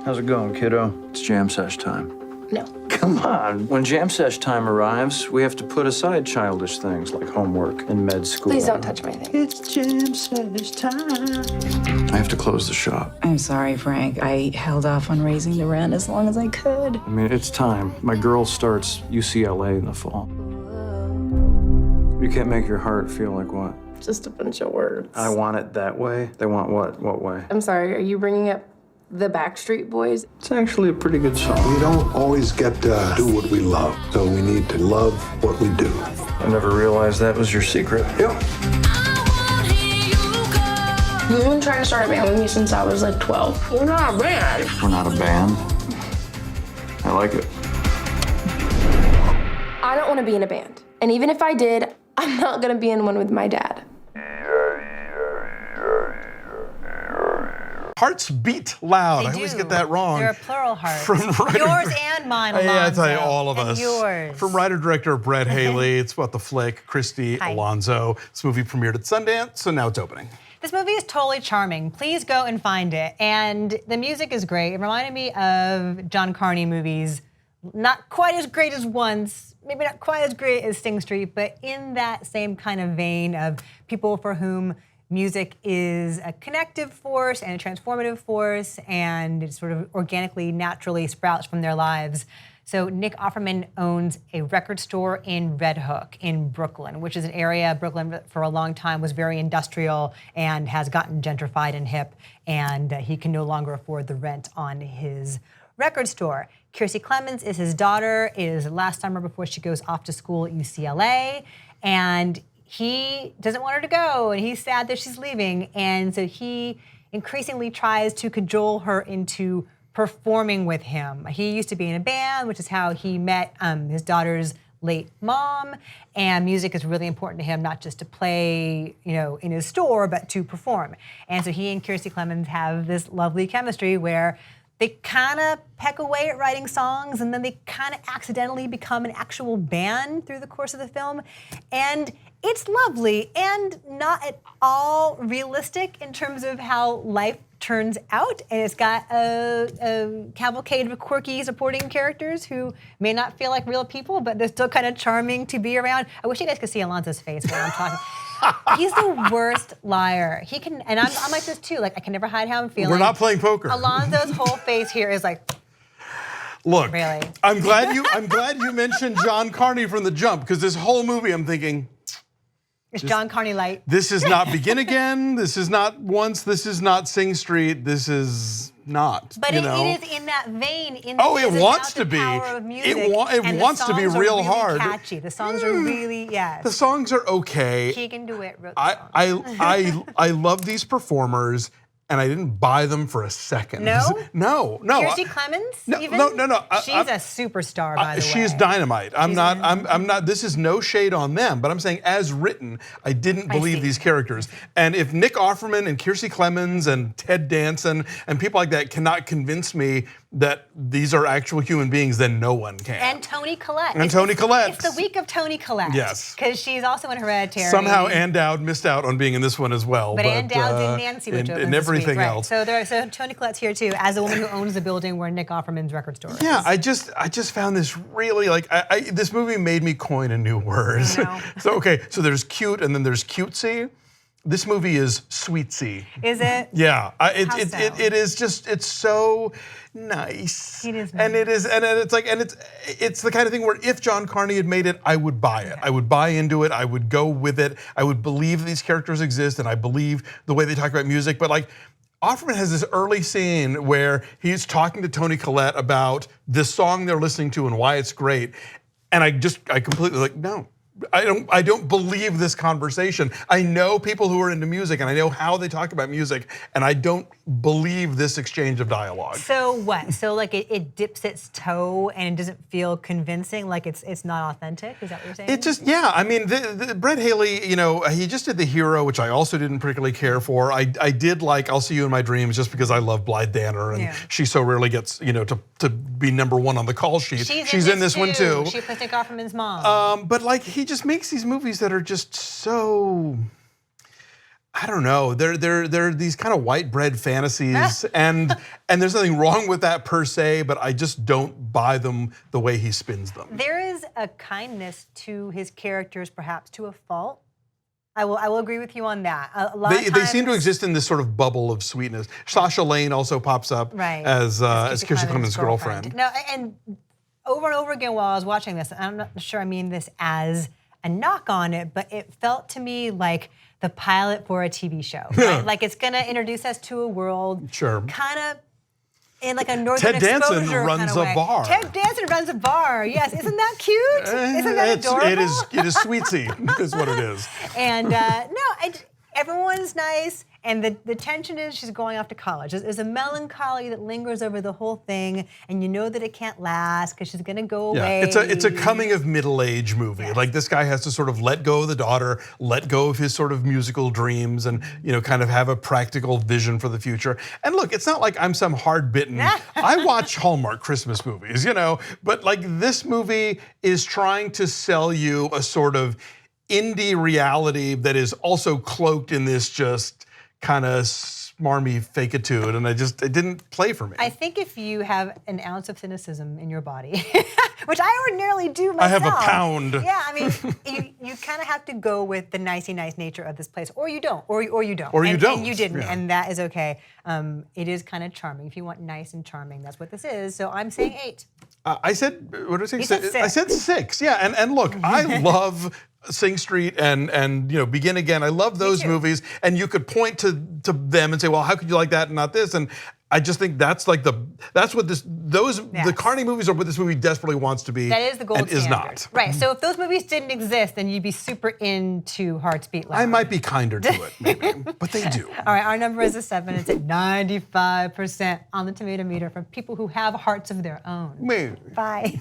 How's it going, kiddo? It's jam sesh time. No. Come on. When jam sesh time arrives, we have to put aside childish things like homework and med school. Please don't touch my thing. It's jam sesh time. I have to close the shop. I'm sorry, Frank. I held off on raising the rent as long as I could. I mean, it's time. My girl starts UCLA in the fall. You can't make your heart feel like what? Just a bunch of words. I want it that way. They want what? What way? I'm sorry, are you bringing up the Backstreet Boys? It's actually a pretty good song. We don't always get to do what we love, so we need to love what we do. I never realized that was your secret. Yeah. You've been trying to start a band with me since I was like 12. We're not a band. We're not a band. I like it. I don't want to be in a band. And even if I did, I'm not going to be in one with my dad. Hearts beat loud. They I always do. get that wrong. They're a plural heart. From writer, yours and mine, Alonzo. Yeah, I tell you, all of and us. Yours. From writer-director Brett Haley. It's about the flick, Christy Hi. Alonzo. This movie premiered at Sundance, so now it's opening. This movie is totally charming. Please go and find it. And the music is great. It reminded me of John Carney movies. Not quite as great as Once, maybe not quite as great as Sing Street, but in that same kind of vein of people for whom music is a connective force and a transformative force, and it sort of organically, naturally sprouts from their lives. So Nick Offerman owns a record store in Red Hook in Brooklyn, which is an area, Brooklyn that for a long time was very industrial and has gotten gentrified and hip, and he can no longer afford the rent on his record store. Kiersey Clemons is his daughter. It is the last summer before she goes off to school at UCLA, and he doesn't want her to go, and he's sad that she's leaving, and so he increasingly tries to cajole her into performing with him. He used to be in a band, which is how he met his daughter's late mom, and music is really important to him, not just to play, in his store, but to perform. And so he and Kiersey Clemons have this lovely chemistry where they kind of peck away at writing songs, and then they kind of accidentally become an actual band through the course of the film. And it's lovely and not at all realistic in terms of how life turns out. And it's got a cavalcade of quirky supporting characters who may not feel like real people, but they're still kind of charming to be around. I wish you guys could see Alonzo's face when I'm talking. He's the worst liar. He can, and I'm like this too. Like, I can never hide how I'm feeling. We're not playing poker. Alonzo's whole face here is like, look, really? I'm glad you mentioned John Carney from the jump, because this whole movie I'm thinking, it's John Carney light. this is not Begin Again. This is not Once. This is not Sing Street. This is not. But you it know? is in that vein. It wants to be. It wants to be real hard. Catchy. The songs are really, yes. The songs are okay. Keegan DeWitt wrote the songs. I love these performers, and I didn't buy them for a second. No? No. Kiersey Clemons? No. She's a superstar, by the way. She's dynamite. I'm not. This is no shade on them, but I'm saying, as written, I didn't believe these characters. And if Nick Offerman and Kiersey Clemons and Ted Danson and people like that cannot convince me that these are actual human beings, then no one can. And Toni Collette. Toni Collette. It's the week of Toni Collette. Yes. Because she's also in Hereditary. Somehow Ann Dowd missed out on being in this one as well. But Ann Dowd and Nancy, which and everything right. else. So Toni Collette's here too, as a woman who owns the building where Nick Offerman's record store is. Yeah, I just found this really, like, this movie made me coin a new word. So there's cute and then there's cutesy. This movie is sweetsy. Is it? Yeah, so? it is just, it's so nice. It is nice. And it's the kind of thing where if John Carney had made it, I would buy it. I would buy into it. I would go with it. I would believe these characters exist, and I believe the way they talk about music. But like, Offerman has this early scene where he's talking to Toni Collette about this song they're listening to and why it's great, and I completely like, no. I don't believe this conversation. I know people who are into music, and I know how they talk about music, and I don't believe this exchange of dialogue. So what? So like it dips its toe and it doesn't feel convincing, like it's not authentic? Is that what you're saying? It just, yeah. I mean, Brett Haley, he just did The Hero, which I also didn't particularly care for. I did like I'll See You in My Dreams just because I love Blythe Danner, and she so rarely gets, to be #1 on the call sheet. She's in this one too. She plays Nick Offerman's mom. But like, he just makes these movies that are just so, I don't know. They're these kind of white bread fantasies, and there's nothing wrong with that per se, but I just don't buy them the way he spins them. There is a kindness to his characters, perhaps to a fault. I will agree with you on that. A lot of They seem to times- exist in this sort of bubble of sweetness. Sasha Lane also pops up as Kirstie Clement's girlfriend. No, and over again while I was watching this, I'm not sure I mean this as a knock on it, but it felt to me like the pilot for a TV show. Right? Like it's gonna introduce us to a world, kind of in like a northern Ted Danson exposure runs kind of a way. bar. Ted Danson runs a bar. Yes, isn't that cute? Isn't that adorable? It is sweetsy, is what it is. And everyone's nice, and the tension is she's going off to college. There's a melancholy that lingers over the whole thing, and you know that it can't last because she's gonna go away. It's a coming of middle age movie. Yes. Like this guy has to sort of let go of the daughter, let go of his sort of musical dreams, and kind of have a practical vision for the future. And look, it's not like I'm some hard bitten. I watch Hallmark Christmas movies, but like this movie is trying to sell you a sort of indie reality that is also cloaked in this just kind of smarmy fakeitude, and it didn't play for me. I think if you have an ounce of cynicism in your body, which I ordinarily do myself. I have a pound. Yeah, I mean, you kind of have to go with the nicey nice nature of this place, or you don't, or you don't. Or you don't. And you didn't, Yeah. and that is okay. It is kind of charming. If you want nice and charming, that's what this is. So I'm saying 8. I said, what did I say? You said 6. I said 6. Yeah, and look, I love Sing Street and Begin Again. I love those movies, and you could point to them and say, well, how could you like that and not this? And I just think that's what the Carney movies are what this movie desperately wants to be. That is the gold and standard. is not. Right. So if those movies didn't exist, then you'd be super into Hearts Beat Loud. I might be kinder to it, maybe, but they do. All right, our number is a 7. It's at 95% on the tomato meter from people who have hearts of their own. Maybe. Bye.